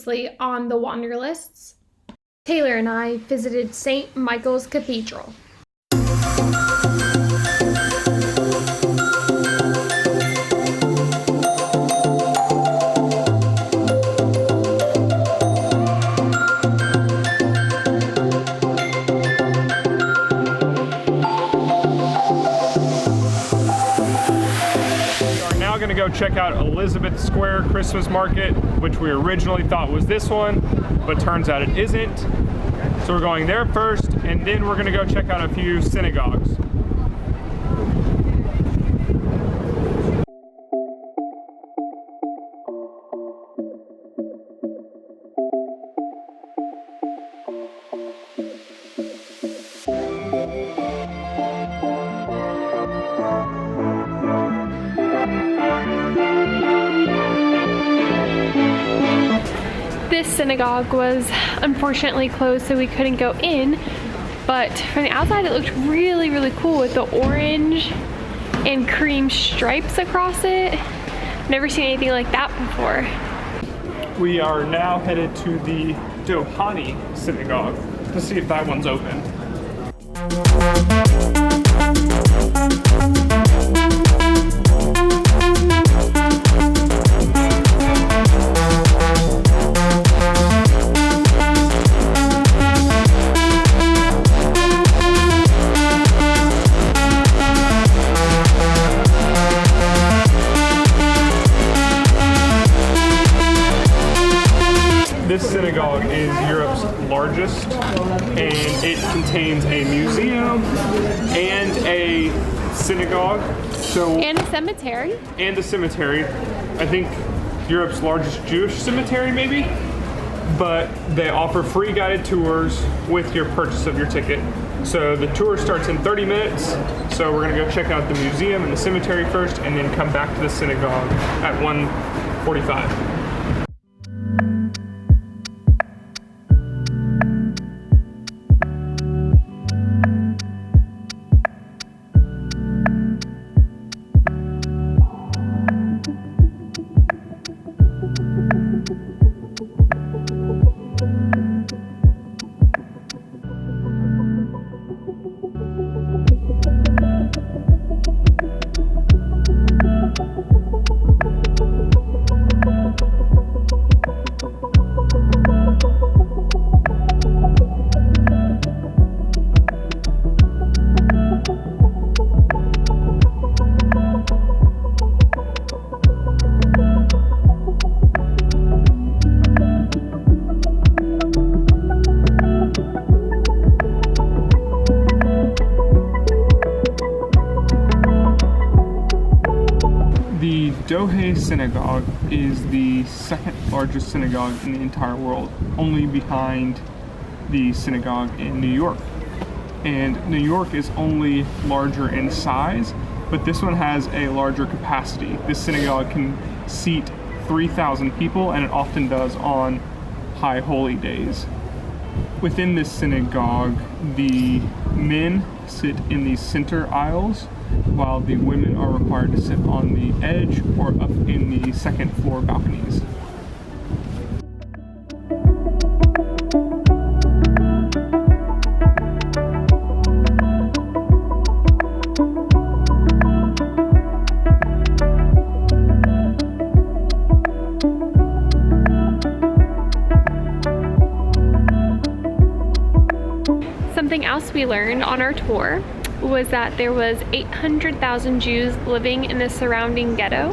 previously on the Wanderlists, Taylor and I visited St. Michael's Cathedral. Go check out Elizabeth Square Christmas Market, which we originally thought was this one, but turns out it isn't. So we're going there first, and then we're gonna go check out a few synagogues. This synagogue was unfortunately closed, so we couldn't go in, but from the outside it looked really, really cool with the orange and cream stripes across it. Never seen anything like that before. We are now headed to the Dohany Synagogue to see if that one's open. This synagogue is Europe's largest, and it contains a museum and a synagogue. And a cemetery. And a cemetery. I think Europe's largest Jewish cemetery, maybe. But they offer free guided tours with your purchase of your ticket. So the tour starts in 30 minutes. So we're gonna go check out the museum and the cemetery first, and then come back to the synagogue at 1:45. Dohany Synagogue is the second largest synagogue in the entire world, only behind the synagogue in New York. And New York is only larger in size, but this one has a larger capacity. This synagogue can seat 3,000 people, and it often does on high holy days. Within this synagogue, the men sit in the center aisles, while the women are required to sit on the edge or up in the second floor balconies. Something else we learned on our tour was that there was 800,000 Jews living in the surrounding ghetto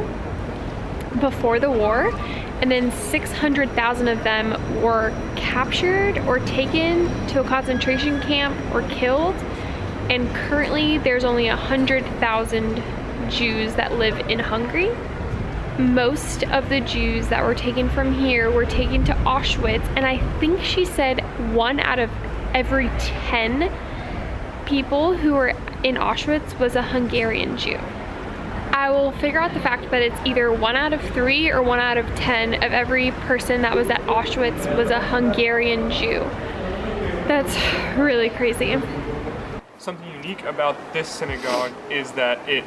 before the war, and then 600,000 of them were captured or taken to a concentration camp or killed, and currently there's only 100,000 Jews that live in Hungary. Most of the Jews that were taken from here were taken to Auschwitz, and I think she said 1 out of every 10 people who were in Auschwitz was a Hungarian Jew. I will figure out the fact that it's either 1 out of 3 or 1 out of 10 of every person that was at Auschwitz was a Hungarian Jew. That's really crazy. Something unique about this synagogue is that it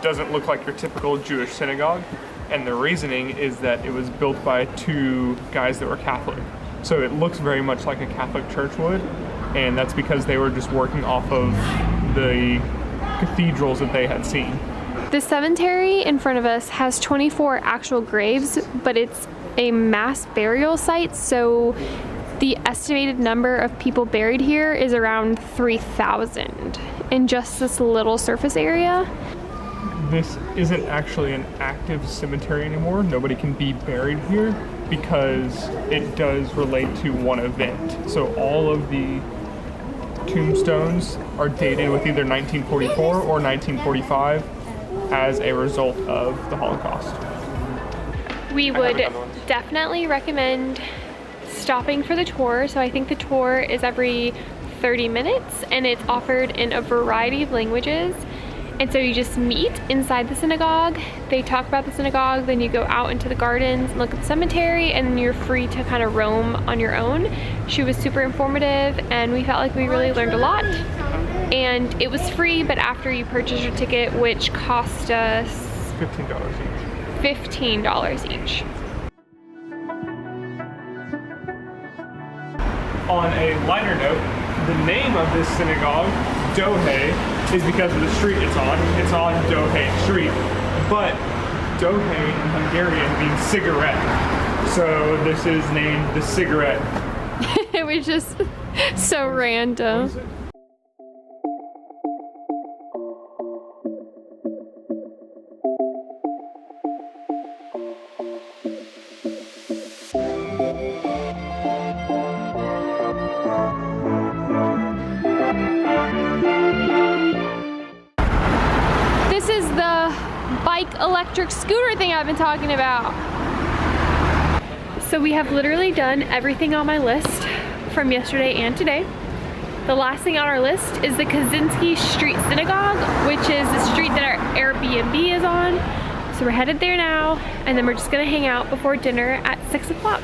doesn't look like your typical Jewish synagogue. And the reasoning is that it was built by two guys that were Catholic. So it looks very much like a Catholic church would, and that's because they were just working off of the cathedrals that they had seen. The cemetery in front of us has 24 actual graves, but it's a mass burial site, so the estimated number of people buried here is around 3,000 in just this little surface area. This isn't actually an active cemetery anymore. Nobody can be buried here because it does relate to one event. So all of the tombstones are dated with either 1944 or 1945 as a result of the Holocaust. We would definitely recommend stopping for the tour. So I think the tour is every 30 minutes and it's offered in a variety of languages. And so you just meet inside the synagogue, they talk about the synagogue, then you go out into the gardens and look at the cemetery, and you're free to kind of roam on your own. She was super informative and we felt like we really learned a lot. And it was free, but after you purchase your ticket, which cost us $15 each. On a lighter note, the name of this synagogue, Dohany, is because of the street it's on. It's on Dohany Street. But Dohany in Hungarian means cigarette. So this is named the cigarette. It was just so random. This is the bike electric scooter thing I've been talking about. So we have literally done everything on my list from yesterday and today. The last thing on our list is the Twelwe Street Synagogue, which is the street that our Airbnb is on. So we're headed there now, and then we're just gonna hang out before dinner at 6 o'clock.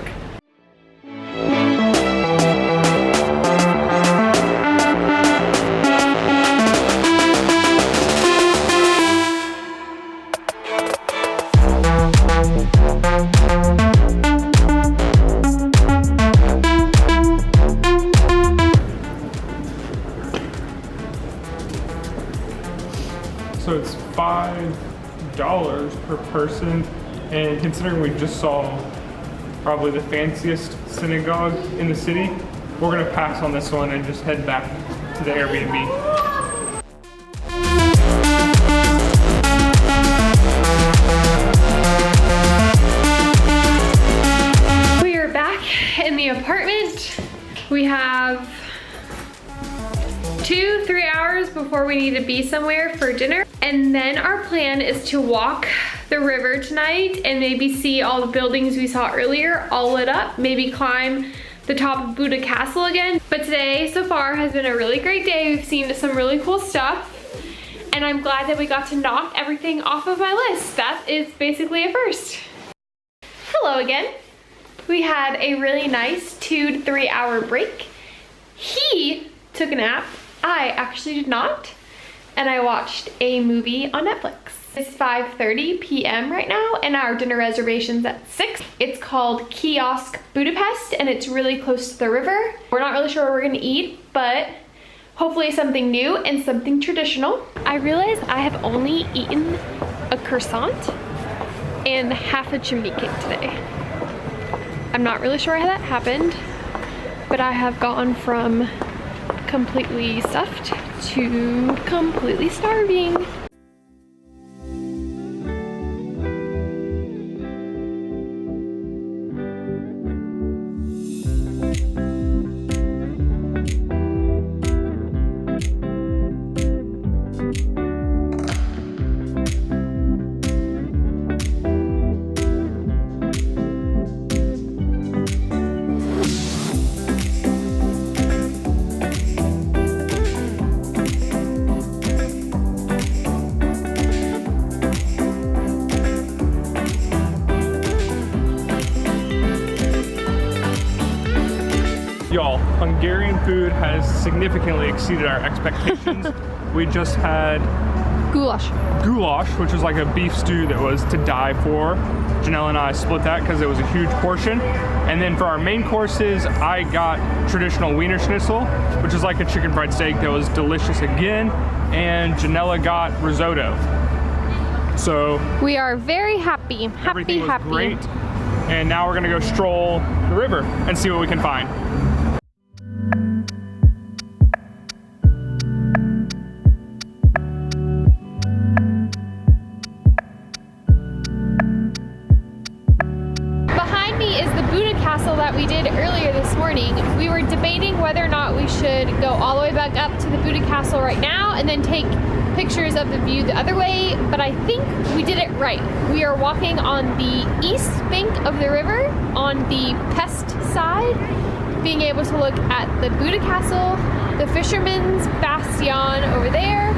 So it's $5 per person, and considering we just saw probably the fanciest synagogue in the city, we're gonna pass on this one and just head back to the Airbnb. We are back in the apartment. We have 2-3 hours before we need to be somewhere for dinner. And then our plan is to walk the river tonight and maybe see all the buildings we saw earlier all lit up, maybe climb the top of Buda Castle again. But today so far has been a really great day. We've seen some really cool stuff, and I'm glad that we got to knock everything off of my list. That is basically a first. Hello again. We had a really nice 2 to 3 hour break. He took a nap. I actually did not, and I watched a movie on Netflix. It's 5:30 p.m. right now, and our dinner reservation's at 6. It's called Kiosk Budapest, and it's really close to the river. We're not really sure what we're gonna eat, but hopefully something new and something traditional. I realized I have only eaten a croissant and half a chimney cake today. I'm not really sure how that happened, but I have gone from completely stuffed to completely starving. Y'all, Hungarian food has significantly exceeded our expectations. We just had Goulash. Goulash, which was like a beef stew that was to die for. Janelle and I split that because it was a huge portion. And then for our main courses, I got traditional Wiener Schnitzel, which is like a chicken fried steak that was delicious again. And Janella got risotto. So we are very happy. Everything was great. And now we're gonna go stroll the river and see what we can find. That we did earlier this morning. We were debating whether or not we should go all the way back up to the Buddha Castle right now and then take pictures of the view the other way, but I think we did it right. We are walking on the east bank of the river on the Pest side, being able to look at the Buddha Castle, the Fisherman's Bastion over there,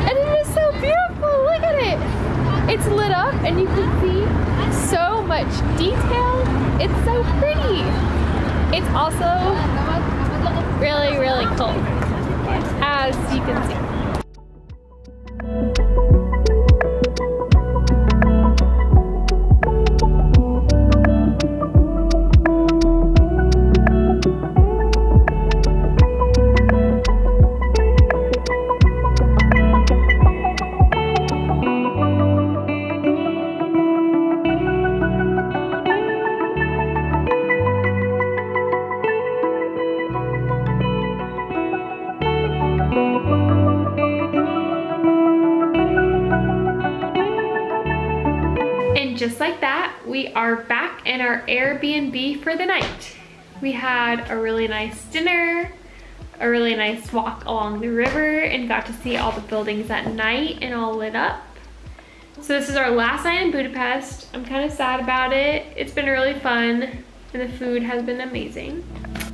and it is so beautiful. Look at it. It's lit up and you can see so much detail. It's so pretty. It's also really, really cool, as you can see. And just like that, we are back in our Airbnb for the night. We had a really nice dinner, a really nice walk along the river, and got to see all the buildings at night and all lit up. So this is our last night in Budapest. I'm kind of sad about it. It's been really fun and the food has been amazing.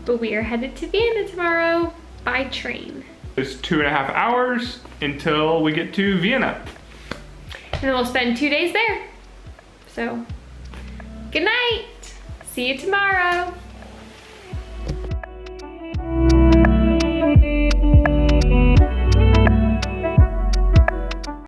But we are headed to Vienna tomorrow by train. It's 2.5 hours until we get to Vienna. And then we'll spend 2 days there. So, good night. See you tomorrow.